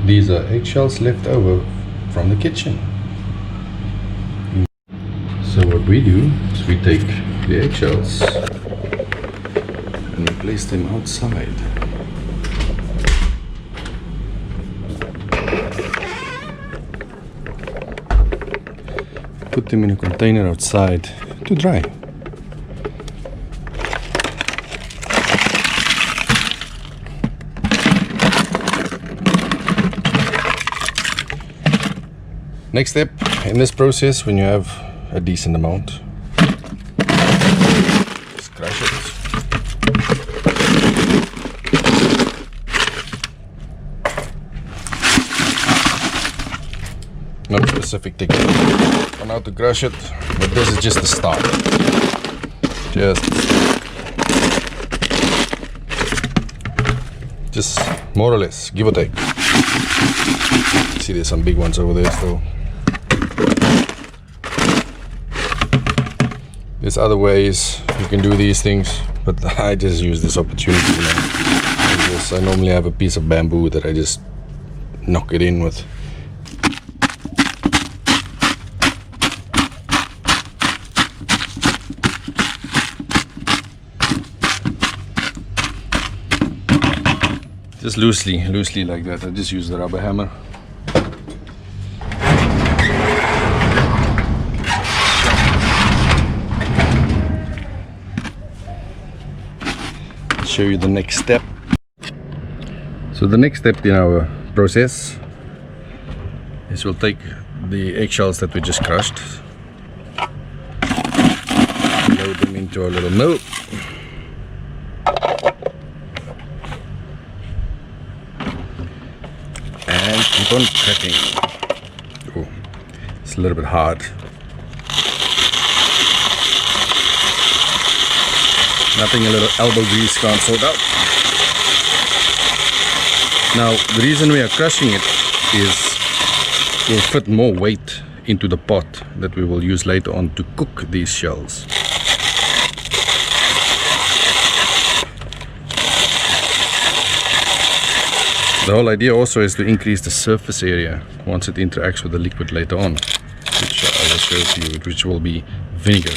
These are eggshells left over from the kitchen. So what we do is we take the eggshells and we place them outside. Put them in a container outside to dry. Next step in this process, when you have a decent amount, just crush it. Not specific technique on how to crush it, but this is just the start. Just more or less, give or take. See, there's some big ones over there still. There's other ways you can do these things, but I just use this opportunity. I normally have a piece of bamboo that I just knock it in with. Just loosely like that. I just use the rubber hammer. Show you the next step. So the next step in our process is we'll take the eggshells that we just crushed, load them into our little mill, and keep on cutting. Oh, it's a little bit hard. Nothing a little elbow grease can't sort out. Now, the reason we are crushing it is we'll fit more weight into the pot that we will use later on to cook these shells. The whole idea also is to increase the surface area once it interacts with the liquid later on, which I will show to you, which will be vinegar.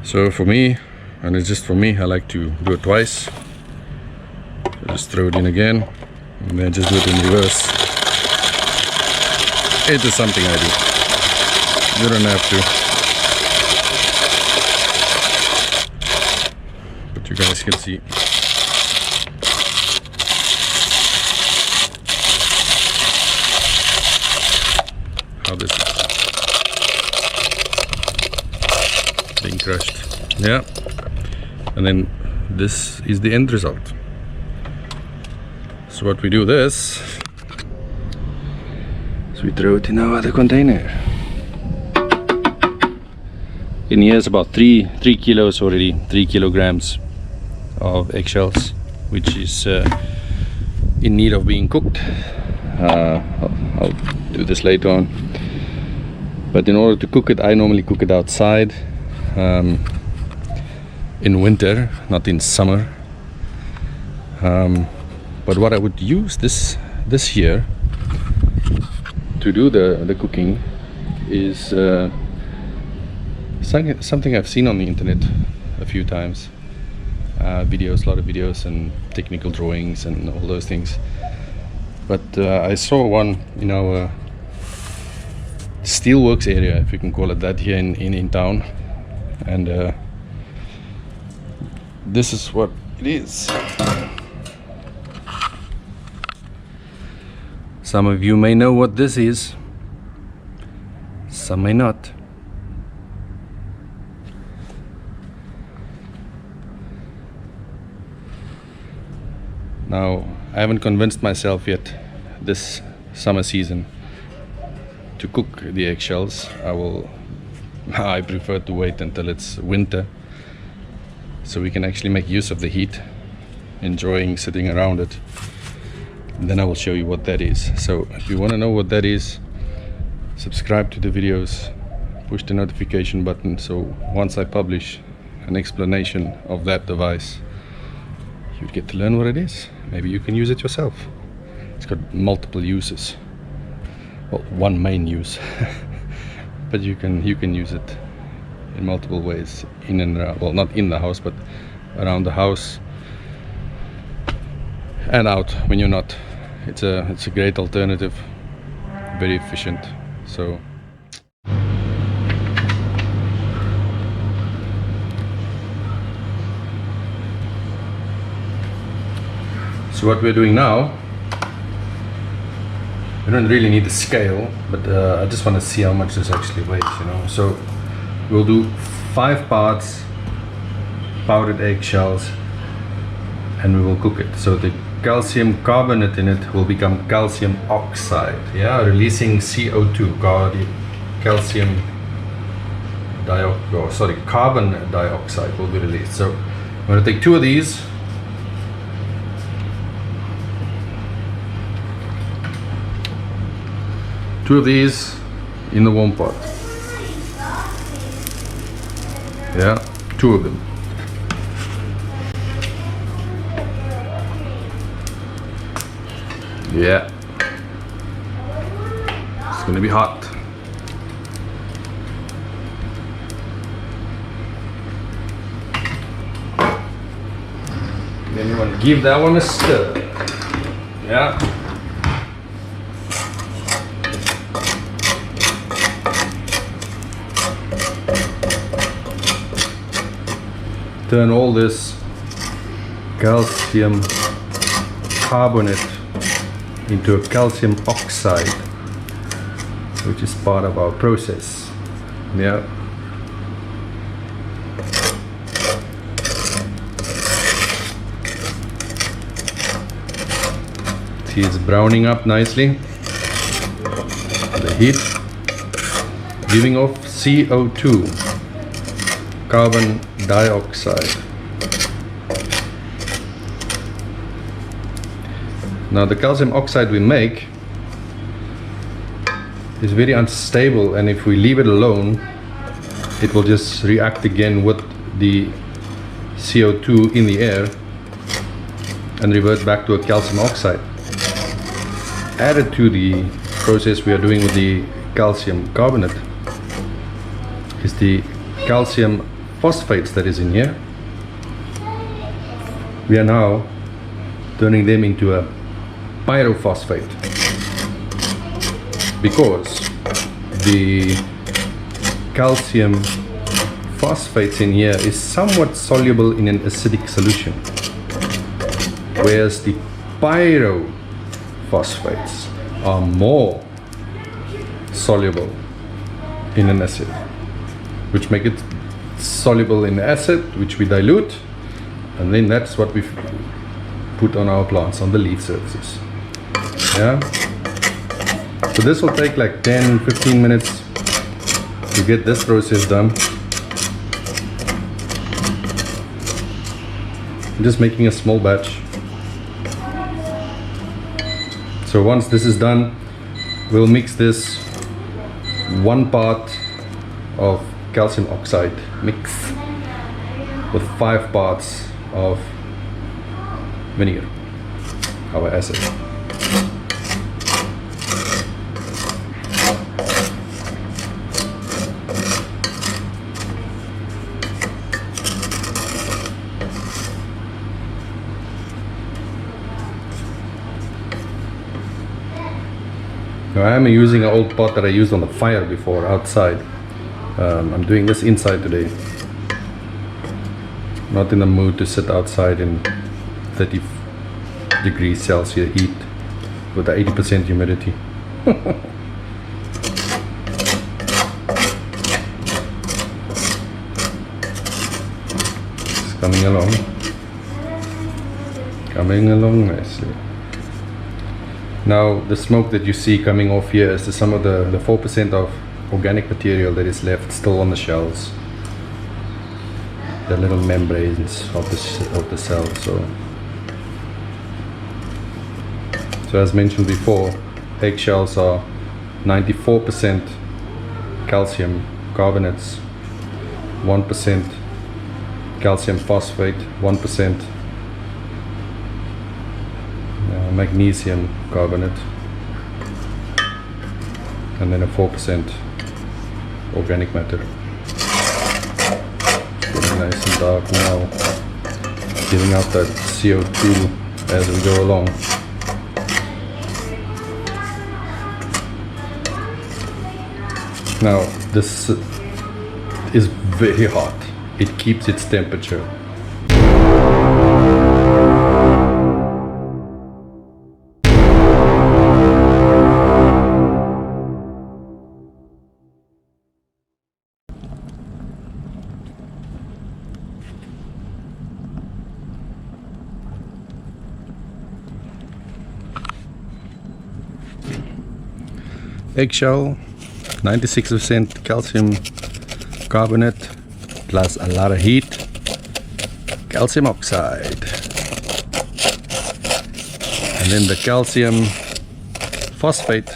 So for me, and it's just for me, I like to do it twice. So just throw it in again, and then just do it in reverse. It is something I do. You don't have to. But you guys can see. How this is being crushed. Yeah, and then this is the end result. So what we do this is we throw it in our other container. In here is about 3 kilos already, 3 kilograms of eggshells, which is in need of being cooked. I'll do this later on, but in order to cook it, I normally cook it outside. In winter, not in summer. But what I would use this year to do the cooking is something I've seen on the internet a few times. Videos, a lot of videos and technical drawings and all those things. But I saw one in our steelworks area, if you can call it that, here in town. And this is what it is. Some of you may know what this is, some may not. Now, I haven't convinced myself yet this summer season to cook the eggshells. I prefer to wait until it's winter, so we can actually make use of the heat, enjoying sitting around it. then I will show you what that is. So if you want to know what that is, subscribe to the videos, push the notification button, so once I publish an explanation of that device, you get to learn what it is. Maybe you can use it yourself. It's got multiple uses. Well, one main use, but you can use it in multiple ways, in and around, well, not in the house, but around the house and out when you're not. It's a great alternative, very efficient. So what we're doing now, we don't really need the scale, but I just want to see how much this actually weighs, you know. So we'll do 5 parts powdered eggshells, and we will cook it. So the calcium carbonate in it will become calcium oxide, yeah, releasing CO2, calcium carbon dioxide will be released. So I'm going to take 2 of these. Two of these in the warm pot. Yeah, 2 of them. Yeah, it's gonna be hot. Then you want to give that one a stir. Yeah. Turn all this calcium carbonate into a calcium oxide, which is part of our process. Yeah. See, it's browning up nicely. The heat giving off CO2, carbon dioxide. Now the calcium oxide we make is very unstable, and if we leave it alone, it will just react again with the CO2 in the air and revert back to a calcium oxide. Added to the process we are doing with the calcium carbonate is the calcium phosphates that is in here. We are now turning them into a pyrophosphate, because the calcium phosphates in here is somewhat soluble in an acidic solution, whereas the pyrophosphates are more soluble in an acid, which make it soluble in acid, which we dilute, and then that's what we put on our plants, on the leaf surfaces. Yeah, so this will take like 10-15 minutes to get this process done. I'm just making a small batch. So once this is done, we'll mix this 1 part of calcium oxide mix with 5 parts of vinegar, our acid. Now I am using an old pot that I used on the fire before outside. I'm doing this inside today. Not in the mood to sit outside in 30 degrees Celsius heat with the 80% humidity. It's coming along nicely. Now the smoke that you see coming off here is some of the 4% of organic material that is left still on the shells, the little membranes of the cell. So So as mentioned before, eggshells are 94% calcium carbonates, 1% calcium phosphate, 1% magnesium carbonate, and then a 4% organic matter. Getting nice and dark now, giving out that CO2 as we go along. Now this is very hot. It keeps its temperature. Eggshell, 96% calcium carbonate plus a lot of heat, calcium oxide, and then the calcium phosphate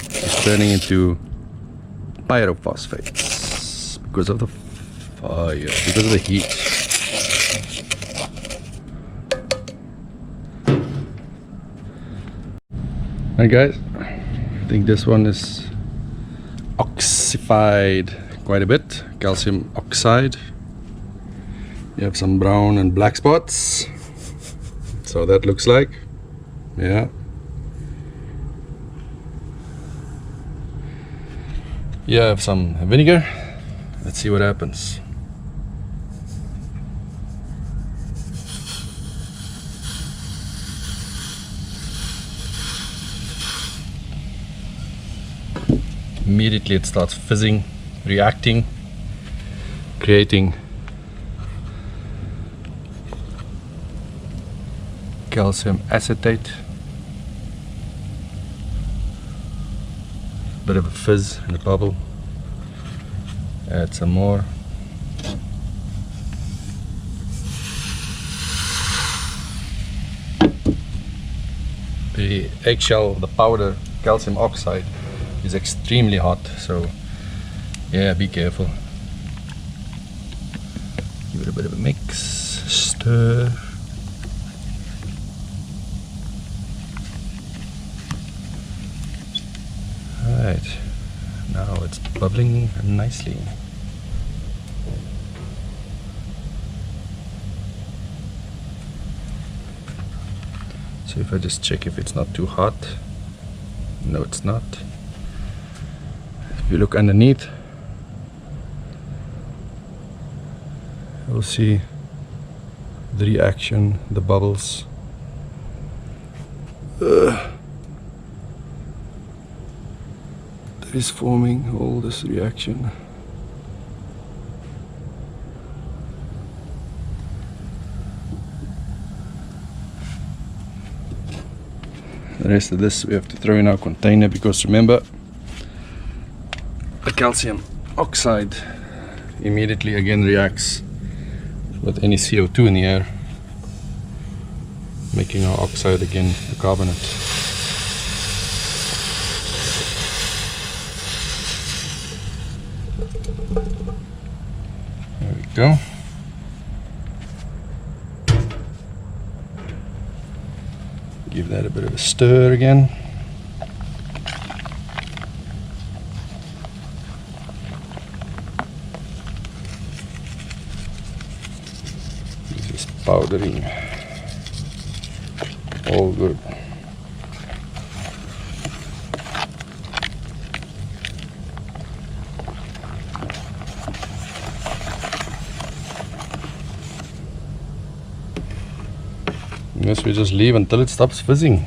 is turning into pyrophosphates because of the fire, because of the heat. Alright guys, I think this one is oxified quite a bit, calcium oxide. You have some brown and black spots, so that looks like, yeah. You have some vinegar. Let's see what happens. Immediately it starts fizzing, reacting, creating calcium acetate. Bit of a fizz and a bubble. Add some more. The eggshell, the powder calcium oxide, is extremely hot, so yeah, be careful. Give it a bit of a mix, stir. Alright, now it's bubbling nicely. So if I just check if it's not too hot. No, it's not. If you look underneath, you'll see the reaction, the bubbles. That is forming all this reaction. The rest of this we have to throw in our container, because remember, the calcium oxide immediately again reacts with any CO2 in the air, making our oxide again a carbonate. There we go. Give that a bit of a stir again. This is powdering. All good. Yes, we just leave until it stops fizzing.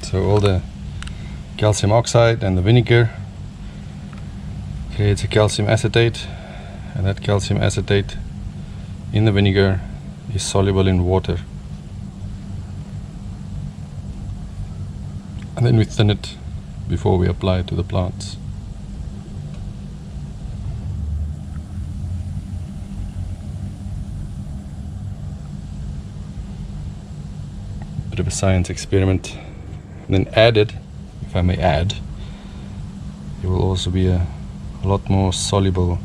So all the calcium oxide and the vinegar creates a calcium acetate, and that calcium acetate in the vinegar is soluble in water. And then we thin it before we apply it to the plants. bit of a science experiment. And then added, if I may add, there will also be a lot more soluble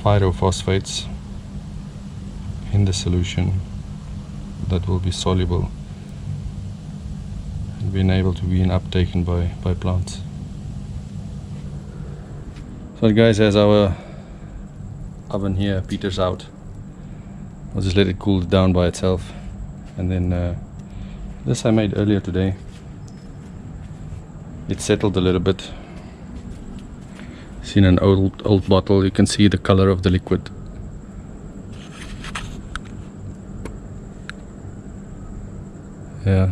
phytophosphates in the solution that will be soluble and being able to be uptaken by plants. So guys, as our oven here peters out, I'll just let it cool down by itself. And then this I made earlier today. It settled a little bit. See, in an old bottle you can see the color of the liquid. Yeah.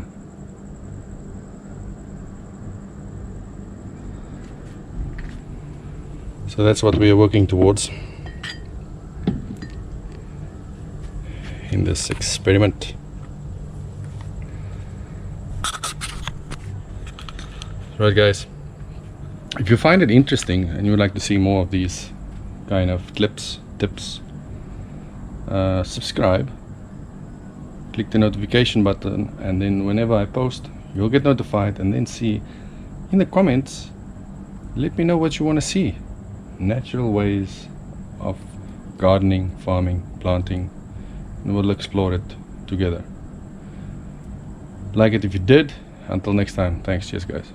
So that's what we are working towards in this experiment. Right guys, if you find it interesting and you would like to see more of these kind of tips, subscribe, click the notification button, and then whenever I post you'll get notified. And then see in the comments, let me know what you want to see. Natural ways of gardening, farming, planting, and we'll explore it together. Like it if you did. Until next time, thanks, cheers guys.